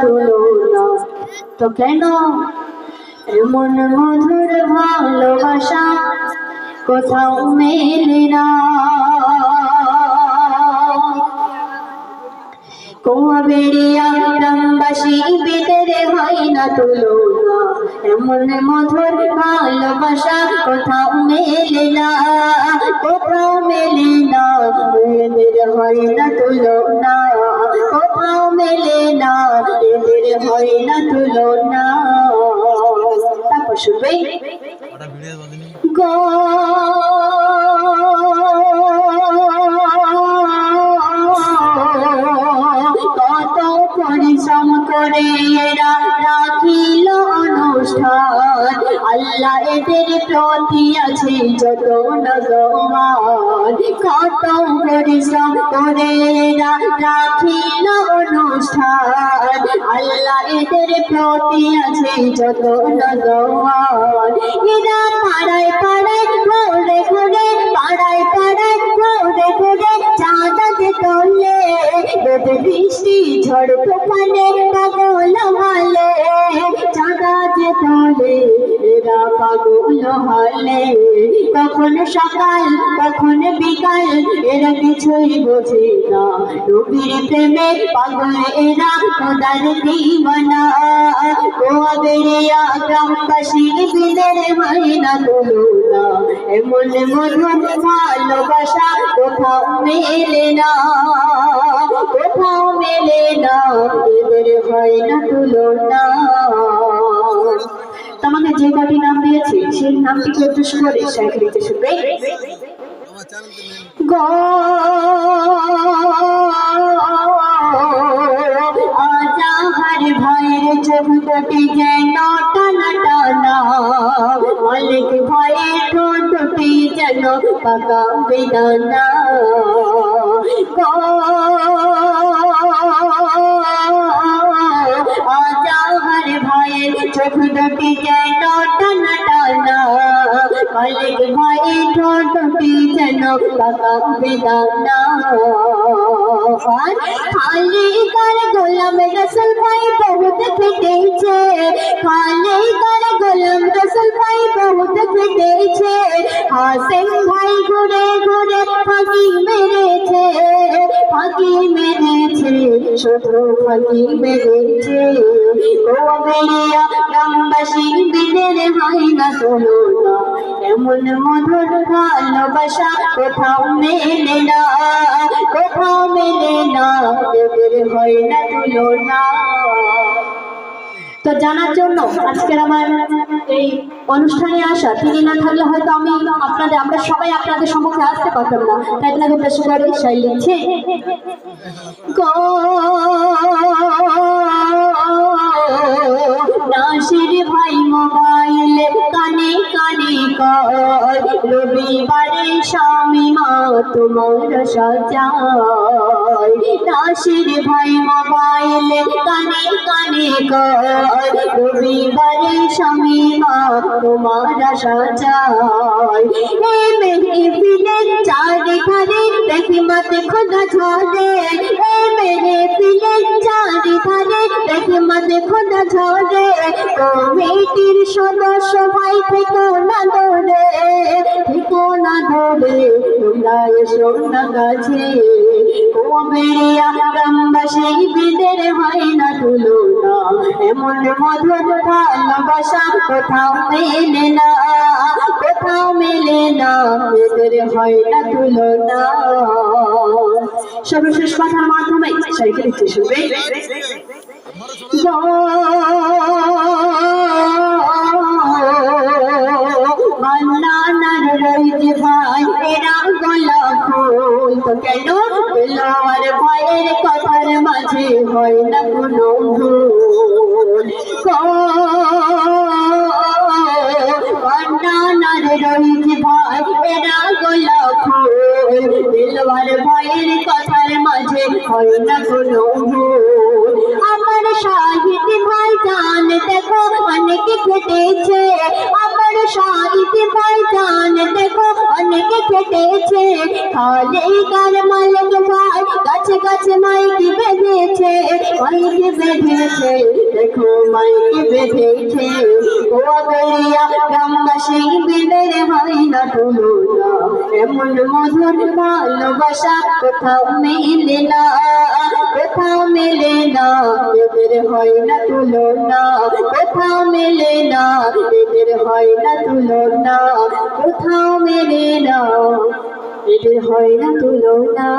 তুলনা। তো কেন এমন মধুর ভালোবাসা কোথাও মেলে না। কুয়াবেড়িয়া গ্রামবাসী বিদের হয় না তুলনা, এমন মধুর ভালোবাসা কোথাও মেলে না, কোথাও মেলে না, এদের হয় না তুলনা, কোথাও মেলে না, এদের হয় না তুলনা। তারপর শুনবে গো কত পরিশ্রম করে এরা রাখিল অনুষ্ঠান, আল্লাহ এদের প্রতি আছে যত নজমান। কত পরিশ্রম করে এরা রাখিল অনুষ্ঠান, আল্লাহ এদের প্রতি আছে যত নজমান। এরা পাড়ায় পাড়ায় ঘুরে ঘুরে, পাড়ায় পাড়ায় ঘুরে ঘুরে চাঁদাতে তোলে, বৃষ্টি ঝড় তুফানে পাগল হালে, চাঁদা যে তোলে এরা পাগল হালে। কখন সকাল কখন বিকাল এরা কিছুই বোঝে না, নবীর প্রেমে পাগল এরা খোদার দিওয়ানা। কুয়াবেড়িয়া গ্রামবাসী বিদের হয় না তুলনা, এমন মধুর ভালোবাসা কোথাও মেলে না, কোথাও মেলে না, এদের হয় না তুলনা। তোমাকে যে কটি নাম দিয়েছি সেই নামটিকে উদ্দেশ্য করে শেখ লিখতে শুনবে গো আজাহার ভাইয়ের চোখ দুটি যেন টানা টানা, মালিক ভাইয়ের ঠোঁট দুটি যেন পাকা বেদানা। গো আজাহার ভাইয়ের চোখ দুটি যেন টানা টানা, মালিক ভাইয়ের ঠোঁট দুটি যেন পাকা বেদানা। খালি কার গোলাম রসুল ভাই বহুত খেটেছে, খালি কার গোলাম রসুল ভাই বহুত খেটেছে, হাসেম ভাই ঘুরে ঘুরে ফাঁকি মেরেছে, ফাঁকি মেরেছে, শুধু ফাঁকি মেরেছে। কুয়াবেড়িয়া গ্রামবাসী বিদের হয় না তুলনা, এমন মধুর ভালোবাসা কোথাও মেলে না, কোথাও মেলে না, এদের হয় না তুলনা। তো জানার জন্য আজকের আমার এই অনুষ্ঠানে আসা, তিনি না থাকলে হয়তো আমি আমরা সবাই আপনাদের সম্মুখে আসতে পারতাম না, তাই আপনাকে বেশ করে সেই লিখছে গো নাসির ভাই মোবাইলে কানে কানে কর, রবিবারে শামিমা তোমার সাজায়। নাসির ভাই মোবাইলে কানে কানে কর, রবিবারে শামিমা তোমার সাজায়। এ মেহফিলের চারিধারে দেখি মাতে খোদা ঝরে, এ মেহফিলের চারিধারে দেখি মাতে খোদা ঝরে, কমিটির সদস্য ভাই থেকো না দৌড়ে, থেকো না দৌড়ে, তোমরা এসো না কাছে। কুয়াবেড়িয়া গ্রামবাসী বিদের হয় না তুলনা, এমন মধুর ভালোবাসা কোথাও মেলে না, কোথাও মেলে না, এদের হয় না তুলনা। সর্বশেষ কথার মাধ্যমে সাইকেল লিখতে শুনবে মান্নানার রইতে ভাই এরা গোলাপ ফুল, তো কেন দিলওয়ার ভাইয়ের কথার মাঝে হয় না কোনো ভুল। মান্নানার রইতে ভাই এরা গোলাপ ফুল, দিলওয়ার ভাইয়ের কথার মাঝে হয় না কোনো ভুল। আমার শাহিদ ভাই জান দেখো অনেক খেটেছে, আমার সাইতে ভাইজান দেখো অনেকে খেটেছে, খালে কার মালিক ভাই গাছে গাছে মাইকে বেঁধেছে, মাইকে বেঁধেছে, দেখো মাইকে বেঁধেছে। ও বেরিয়া গ্রামবাসী বিদের হয় না তুলনা, এমন মধুর ভালোবাসা কোথাও মেলে না, কোথাও মেলে না, এদের হয় না তুলনা, কোথাও মেলে না, এদের হয় না তুলনা, কোথাও মেলে না, এদের হয় না তুলনা।